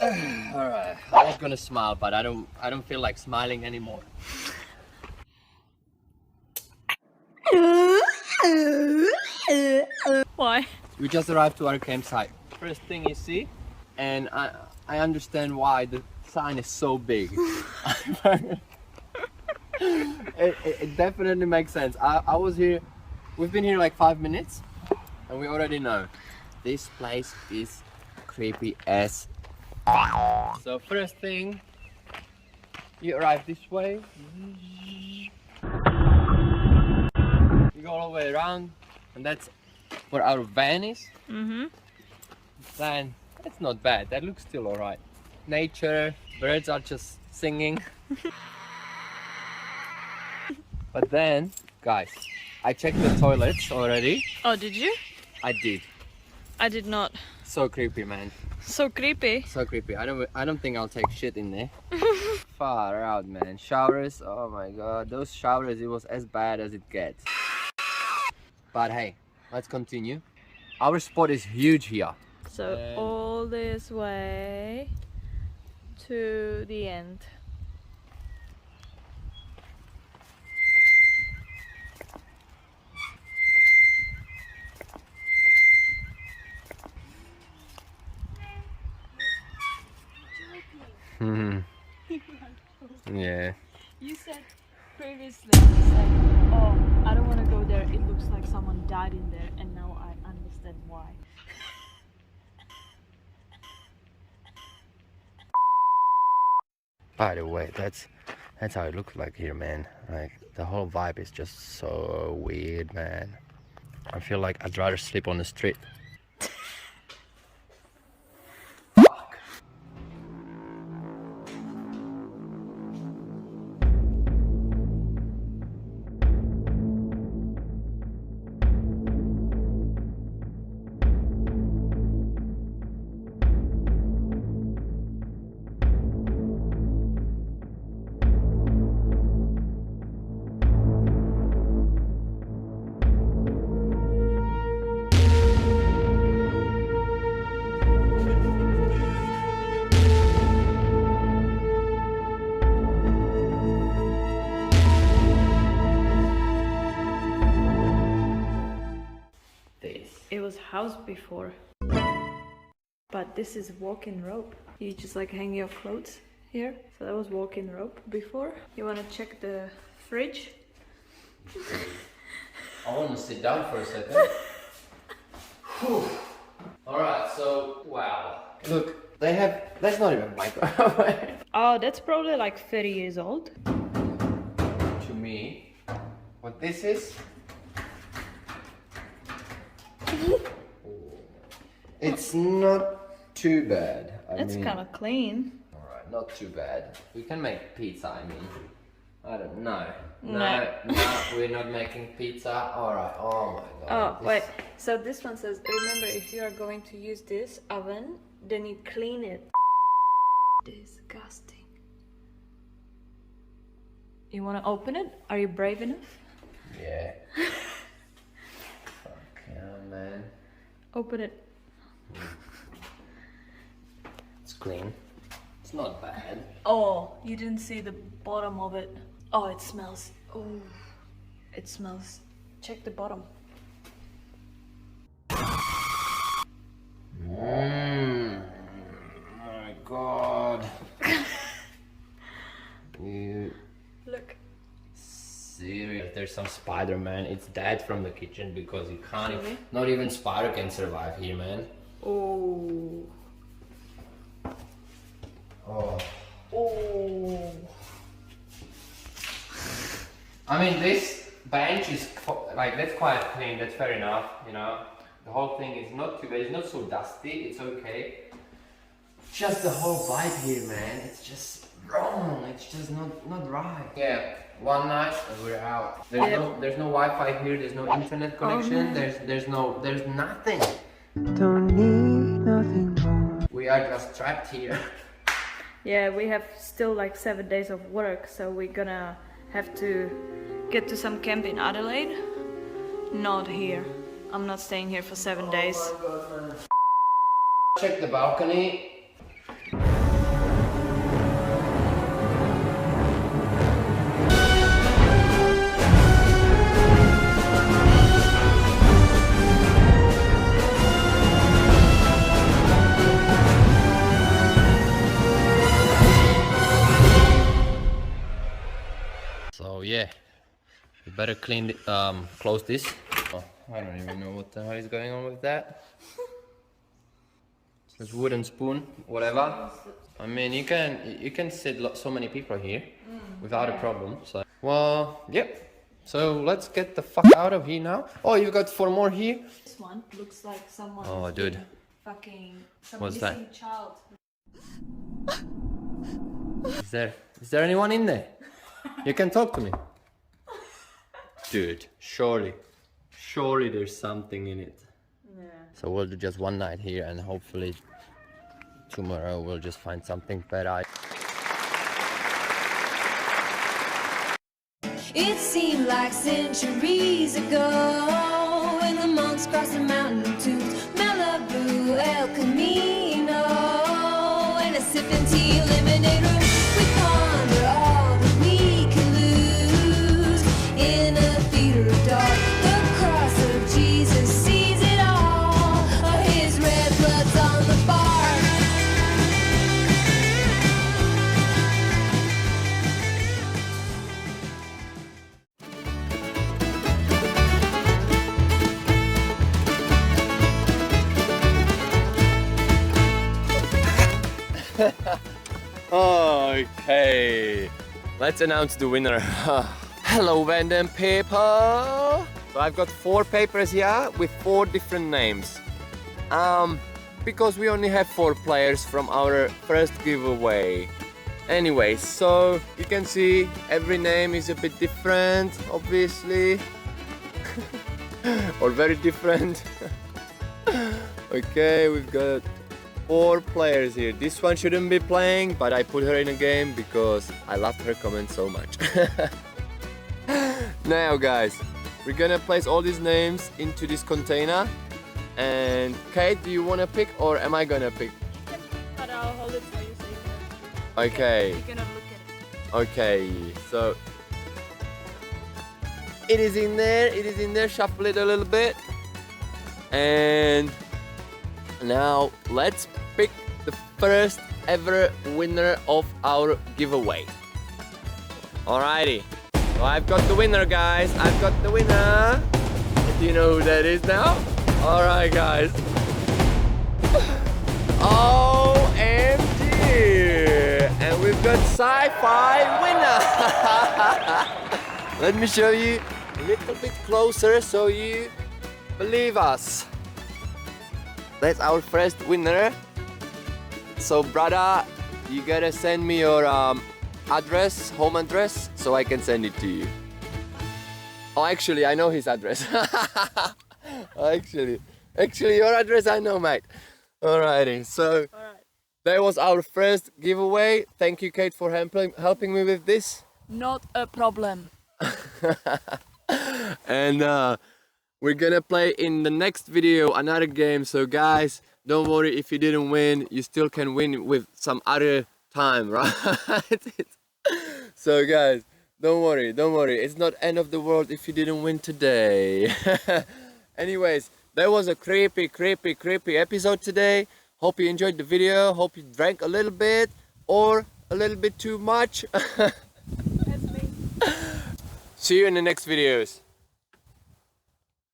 Alright, I was gonna smile, but I don't feel like smiling anymore. Why? We just arrived to our campsite. First thing you see, and I understand why the sign is so big. It definitely makes sense. I was here, we've been here like 5 minutes, and we already know this place is creepy as fuck. So first thing, you arrive this way, you go all the way around, and that's where our van is. Then it's not bad, that looks still alright. Nature, birds are just singing. But then, guys, I checked the toilets already. Oh, did you? I did. I did not. So creepy, man. So creepy. So creepy. I don't think I'll take shit in there. Far out, man. Showers, oh my god. Those showers, it was as bad as it gets. But hey, let's continue. Our spot is huge here. So all this way to the end. Yeah. You said previously, you said, oh, I don't want to go there. It looks like someone died in there, and now I understand why. By the way, that's how it looks like here, man. Like the whole vibe is just so weird, man. I feel like I'd rather sleep on the street. Fuck. It was house before, but this is walk-in rope. You just like hang your clothes here. So that was walk-in rope before. You want to check the fridge? I want to sit down for a second. Alright, so wow. Look, that's not even a microwave. Oh, that's probably like 30 years old. To me, what this is, it's not too bad. It's kind of clean. Alright, not too bad. We can make pizza, I mean. I don't know. No, we're not making pizza. Alright, oh my god. Oh, wait. So this one says, remember, if you are going to use this oven, then you clean it. Disgusting. You want to open it? Are you brave enough? Yeah. Fuck yeah, man. Open it. It's clean. It's not bad. Oh, you didn't see the bottom of it. Oh, it smells. Oh, it smells. Check the bottom. My god. You Look. serious? There's some spider, man. It's dead from the kitchen because you can't. Really? Not even spider can survive here, man. Oh. Oh. Oh. I mean, this bench is like, that's quite clean. That's fair enough, you know. The whole thing is not too bad. It's not so dusty. It's okay. Just the whole vibe here, man. It's just wrong. It's just not right. Yeah. One night and we're out. There's no Wi-Fi here. There's no internet connection. There's nothing. Don't need nothing more. We are just trapped here. Yeah, we have still like 7 days of work, so we're gonna have to get to some camp in Adelaide. Not here. I'm not staying here for 7 days. Check the balcony. better close this. Oh, I don't even know what the hell is going on with that. This wooden spoon, whatever. I mean, you can sit so many people here without a problem. So, well, yep. So let's get the fuck out of here now. Oh, you've got 4 more here. This one looks like someone. Oh, dude. Fucking some What's missing that? child. Is there anyone in there? You can talk to me. Dude, surely there's something in it. Yeah. So we'll do just one night here and hopefully tomorrow we'll just find something better. It seemed like centuries ago when the monks crossed the mountain to Malibu, El Camino, and a sipping tea lemonade room. We ponder all that we can lose in a theater of dark. The cross of Jesus sees it all. His red blood's on the bar. Okay, let's announce the winner. Hello Vandem people! So I've got 4 papers here with 4 different names. Because we only have 4 players from our first giveaway. Anyway, so you can see every name is a bit different, obviously. Or very different. Okay, we've got 4 players here. This one shouldn't be playing, but I put her in a game because I loved her comment so much. Now guys, we're gonna place all these names into this container. And Kate, do you wanna pick or am I gonna pick? But I'll hold it for you so you can. Okay. You can look at it. Okay, so it is in there, shuffle it a little bit. And now let's pick the first ever winner of our giveaway. Alrighty, so I've got the winner guys, I've got the winner. Do you know who that is now? Alright guys. OMG! And we've got sci-fi winner! Let me show you a little bit closer so you believe us. That's our first winner. So brother, you gotta send me your address, home address, so I can send it to you. Oh, actually, I know his address. actually, your address I know, mate. Alrighty, so that was our first giveaway. Thank you, Kate, for helping me with this. Not a problem. And we're gonna play in the next video another game. So guys, don't worry if you didn't win. You still can win with some other time, right? So guys, don't worry. It's not end of the world if you didn't win today. Anyways, that was a creepy episode today. Hope you enjoyed the video. Hope you drank a little bit or a little bit too much. That's me. See you in the next videos.